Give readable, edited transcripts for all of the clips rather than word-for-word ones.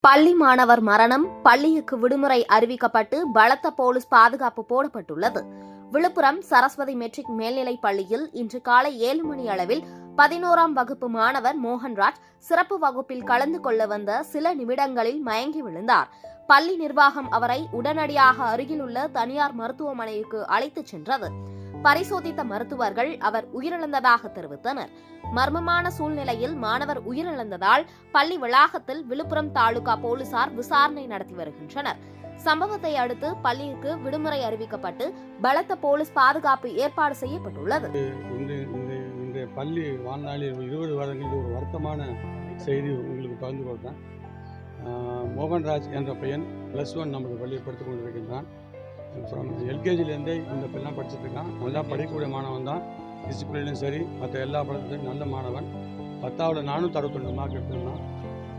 பள்ளி மாணவர் மரணம். பள்ளிக்கு விடுமுறை அறிவிக்கப்பட்டு பலத்த போலீஸ் பாதுகாப்பு போடப்பட்டுள்ளது. விழுப்புரம் சரஸ்வதி மெட்ரிக் மேல்நிலைப் பள்ளியில் இன்று காலை 7 மணி அளவில் 11ஆம் வகுப்பு மாணவர் மோகன்ராஜ் சிறப்பு வகுப்பில் கலந்து கொள்ள வந்த சில நிமிடங்களில் மயங்கி விழுந்தார். பள்ளி நிர்வாகம் அவரை உடனடியாக அருகிலுள்ள தனியார் மருத்துவமனைக்கு அழைத்துச் சென்றது. பரிசோதித்த மருத்துவர்கள் அவர் உயிரிழந்ததாக தெரிவித்தனர். மர்மமான சூழ்நிலையில் மாணவர் உயிரிழந்ததால் பள்ளி வளாகத்தில் விழுப்புரம் தாலுகா போலீசார் விசாரணை நடத்தி வருகின்றனர். சம்பவத்தை அடுத்து பள்ளிக்கு விடுமுறை அறிவிக்கப்பட்டு பலத்த போலீஸ் பாதுகாப்பு ஏற்பாடு செய்யப்பட்டுள்ளது. இந்த பள்ளி வாழ்நாளில் 20 வருடங்களில் ஒரு வருத்தமான செய்தி உங்களுக்கு பகிர்ந்து கொள்கிறேன். மோகன்ராஜ் என்ற பையன் +1 நமது பள்ளியை படித்துக் கொண்டிருக்கின்றான். எல்கேஜிலேருந்தே இந்த பையன் படிச்சுட்டு இருக்கான். நல்லா படிக்கக்கூடிய மாணவன் தான். டிசிப்ளினும் சரி, மற்ற எல்லா படத்துலையும் நல்ல மாணவன். 10வது 462 மார்க் எடுத்துருந்தான்.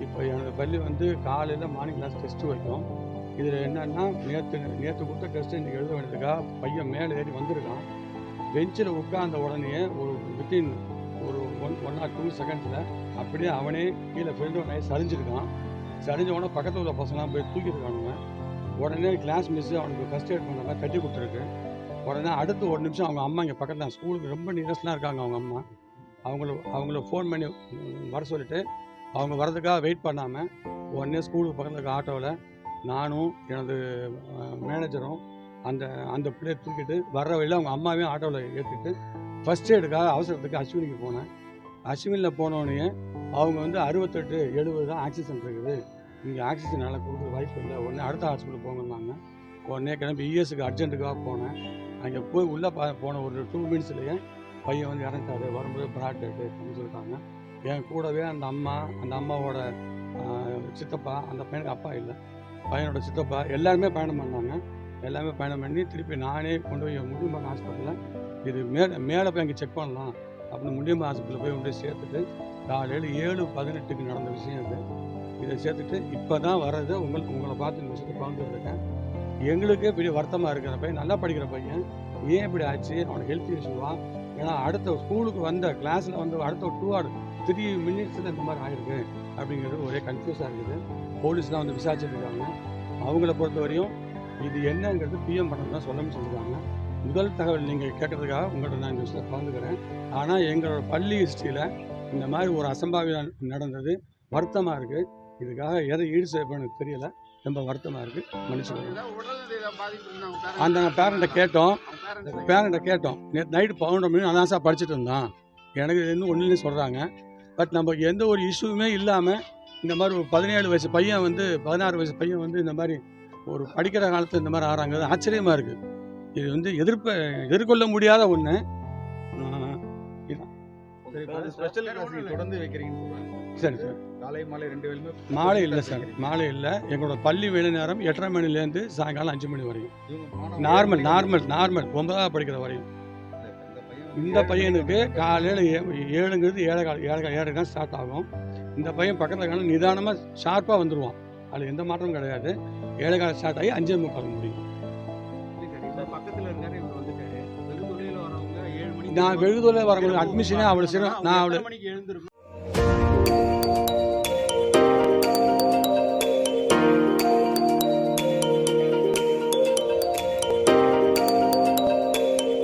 இப்போ எனது பள்ளி காலையில் மார்னிங் கிளாஸ் டெஸ்ட்டு வைக்கும். இதில் என்னென்னா நேற்று கொடுத்த டெஸ்ட்டு இன்றைக்கி எழுத வேண்டியதுக்காக பையன் மேலே ஏறி வந்திருக்கான். பெஞ்சில் உட்கார்ந்த உடனே ஒரு வித்தின் ஒரு 1 or 2 செகண்ட்ஸில் அப்படியே அவனே கீழே ஃப்ரெண்டு சரிஞ்சிருக்கான். சரிஞ்ச உடனே பக்கத்தில் உள்ள பசங்களாம் போய் தூக்கியிருக்கானுங்க. உடனே கிளாஸ் மிஸ்ஸு அவனுக்கு ஃபஸ்ட் எய்ட் பண்ணுறாங்க, தட்டி கொடுத்துருக்கு. உடனே அடுத்து 1 நிமிஷம் அவங்க அம்மா இங்கே பக்கத்தில் ஸ்கூலுக்கு ரொம்ப நியரஸ்டாக இருக்காங்க. அவங்க அம்மா அவங்கள ஃபோன் பண்ணி வர சொல்லிவிட்டு அவங்க வரதுக்காக வெயிட் பண்ணாமல் உடனே ஸ்கூலுக்கு பக்கத்தில் இருக்க ஆட்டோவில் நானும் எனது மேனேஜரும் அந்த பிள்ளையை தூக்கிட்டு வர்ற வழியில் அவங்க அம்மாவையும் ஆட்டோவில் ஏற்றிட்டு ஃபஸ்ட் எய்டுக்காக அவசரத்துக்கு அஸ்வினிக்கு போனேன். அஸ்வினியில் போனோடனே அவங்க 68, 70 தான் ஆக்சிஜன் இருக்குது, இங்கே ஆக்சிஜன் நல்லா கொடுக்குற வாய்ப்பு இல்லை, உடனே அடுத்த ஹாஸ்பிட்டல் போங்கன்னாங்க. உடனே கிளம்பி இஎஸ்க்கு அர்ஜென்ட்டுக்காக போனேன். அங்கே போய் உள்ளே போன ஒரு 2 மினிட்ஸ்லேயே பையன் இறந்துட்டாரு. வரும்போது பிராட் டெட்டு அப்படின்னு சொல்லிட்டாங்க. என் கூடவே அந்த அம்மாவோட சித்தப்பா, அந்த பையனுக்கு அப்பா இல்லை, பையனோட சித்தப்பா எல்லாருமே பயணம் பண்ணாங்க. எல்லாமே பயணம் பண்ணி திருப்பி நானே கொண்டு போய் முண்டியம்பாக்கம் ஹாஸ்பிட்டலில் இது மேலே போய் அங்கே செக் பண்ணலாம் அப்படின்னு முண்டியம்பாக்கம் ஹாஸ்பிட்டலில் போய் கொண்டு சேர்த்துட்டு காலையில் 7:18க்கு நடந்த விஷயம் அது. இதை சேர்த்துட்டு இப்போ தான் வர்றது உங்களை பார்த்து இந்த விஷயத்தை பகிர்ந்துருக்கேன். எங்களுக்கே பெரிய வருத்தமாக இருக்கிற பையன், நல்லா படிக்கிற பையன், ஏன் இப்படி ஆச்சு, அவனுக்கு ஹெல்த் இஷ்யூவா, ஏன்னா அடுத்த ஸ்கூலுக்கு கிளாஸில் அடுத்த 2 or 3 மினிட்ஸில் இந்த மாதிரி ஆகிருக்கு அப்படிங்கிறது ஒரே கன்ஃபியூஸாக இருக்குது. போலீஸ்லாம் விசாரிச்சுட்டு இருக்காங்க. அவங்கள பொறுத்த வரையும் இது என்னங்கிறது பிஎம் பண்ணது தான் சொல்லணும்னு சொல்லியிருக்காங்க. முதல் தகவல் நீங்கள் கேட்கறதுக்காக உங்கள்கிட்ட நான் இந்த விஷயத்தை பகிர்ந்துக்கிறேன். ஆனால் எங்களோட பள்ளி ஹிஸ்ட்ரியில் இந்த மாதிரி ஒரு அசம்பாவிதம் நடந்தது வருத்தமாக இருக்குது. இதுக்காக எதை ஈடு செய்யணும்னு தெரியல, ரொம்ப வருத்தமாக இருக்குது. மன்னிச்சுக்கோங்க. அந்த பேரண்ட்டை கேட்டோம். நேற்று நைட்டு 11 மணி அதான் சார் படிச்சுட்டு இருந்தான். எனக்கு இன்னும் ஒன்றுலேயே சொல்கிறாங்க. பட் நம்ம எந்த ஒரு இஷ்யூவுமே இல்லாமல் இந்த மாதிரி ஒரு 17 வயசு பையன் 16 வயசு பையன் இந்த மாதிரி ஒரு படிக்கிற காலத்தில் இந்த மாதிரி ஆகிறாங்க. ஆச்சரியமாக இருக்குது. இது எதிர்கொள்ள முடியாத ஒன்று. சரி சார், மாலை இல்லை சார், மாலை இல்லை. எங்களோட பள்ளி வேலை நேரம் 8:30 மணிலேருந்து சாயங்காலம் 5 மணி வரையும். நார்மல் 9வது படிக்கிற வரையும். இந்த பையனுக்கு காலையில் 7ங்கிறது 7:15 தான் ஸ்டார்ட் ஆகும். இந்த பையன் பக்கத்தில் நிதானமாக ஷார்ப்பாக வந்துடுவான். அதில் எந்த மாற்றமும் கிடையாது. 7:15 ஸ்டார்ட் ஆகி 5:45 முடியும். நான் வெகுதொலையில் வரவங்களுக்கு அட்மிஷனே அவ்வளோ சீக்கிரம் நான்